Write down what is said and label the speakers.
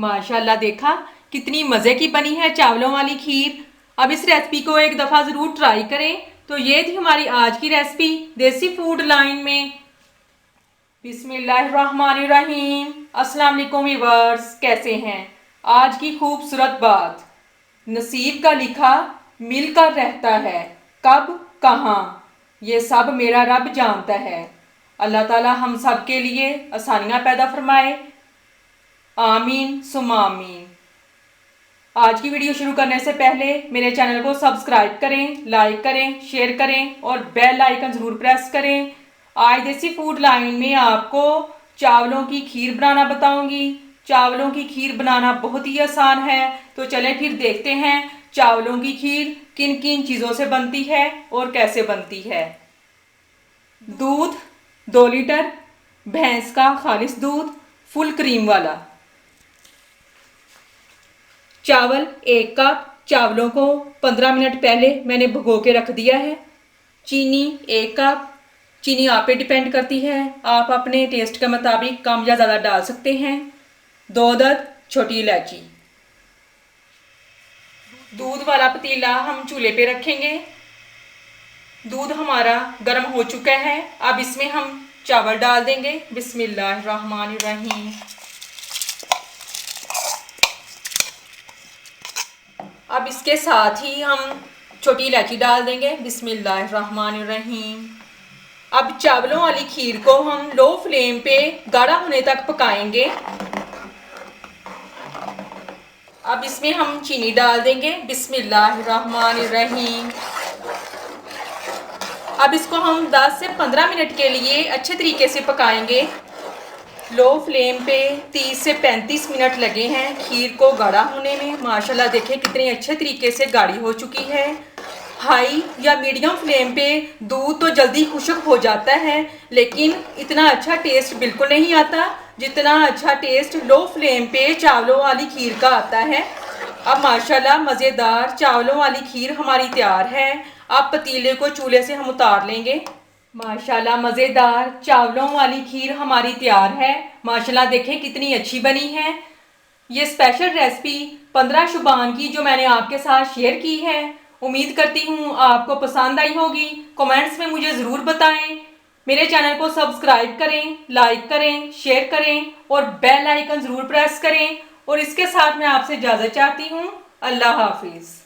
Speaker 1: माशाल्लाह, देखा कितनी मज़े की बनी है चावलों वाली खीर। अब इस रेसिपी को एक दफ़ा ज़रूर ट्राई करें। तो ये थी हमारी आज की रेसिपी देसी फूड लाइन में। बिस्मिल्लाहिर्रहमानिर्रहीम। अस्सलाम वालेकुम व्यूअर्स, कैसे हैं? आज की खूबसूरत बात, नसीब का लिखा मिलकर रहता है, कब कहाँ ये सब मेरा रब जानता है। अल्लाह ताला हम सब के लिए आसानियाँ पैदा फरमाए, आमीन सुम्मा आमीन। आज की वीडियो शुरू करने से पहले मेरे चैनल को सब्सक्राइब करें, लाइक करें, शेयर करें और बेल आइकन ज़रूर प्रेस करें। आज देसी फूड लाइन में आपको चावलों की खीर बनाना बताऊंगी। चावलों की खीर बनाना बहुत ही आसान है। तो चलें फिर देखते हैं चावलों की खीर किन किन चीज़ों से बनती है और कैसे बनती है। दूध 2 लीटर, भैंस का खालिस दूध फुल क्रीम वाला। चावल 1 कप, चावलों को 15 मिनट पहले मैंने भिगो के रख दिया है। चीनी 1 कप, चीनी आप पे डिपेंड करती है, आप अपने टेस्ट के मुताबिक कम या ज़्यादा डाल सकते हैं। 2 अदद छोटी इलायची। दूध वाला पतीला हम चूल्हे पे रखेंगे। दूध हमारा गर्म हो चुका है। अब इसमें हम चावल डाल देंगे। बिस्मिल्लाहिर्रहमानिर्रहीम। अब इसके साथ ही हम छोटी इलायची डाल देंगे। बिस्मिल्लाहिर्रहमानिर्रहीम। अब चावलों वाली खीर को हम लो फ्लेम पे गाढ़ा होने तक पकाएंगे। अब इसमें हम चीनी डाल देंगे। बिस्मिल्लाहिर्रहमानिर्रहीम। अब इसको हम 10 से 15 मिनट के लिए अच्छे तरीके से पकाएंगे। लो फ्लेम पे 30 से 35 मिनट लगे हैं खीर को गाढ़ा होने में। माशाल्लाह, देखें कितने अच्छे तरीके से गाढ़ी हो चुकी है। हाई या मीडियम फ्लेम पे दूध तो जल्दी खुश्क हो जाता है, लेकिन इतना अच्छा टेस्ट बिल्कुल नहीं आता जितना अच्छा टेस्ट लो फ्लेम पे चावलों वाली खीर का आता है। अब माशाल्लाह मज़ेदार चावलों वाली खीर हमारी तैयार है। अब पतीले को चूल्हे से हम उतार लेंगे। माशाल्लाह मज़ेदार चावलों वाली खीर हमारी तैयार है। माशाल्लाह, देखें कितनी अच्छी बनी है। ये स्पेशल रेसिपी 15 शुबान की जो मैंने आपके साथ शेयर की है। उम्मीद करती हूँ आपको पसंद आई होगी। कमेंट्स में मुझे ज़रूर बताएं। मेरे चैनल को सब्सक्राइब करें, लाइक करें, शेयर करें और बेल आइकन ज़रूर प्रेस करें। और इसके साथ मैं आपसे इजाज़त चाहती हूँ। अल्लाह हाफिज़।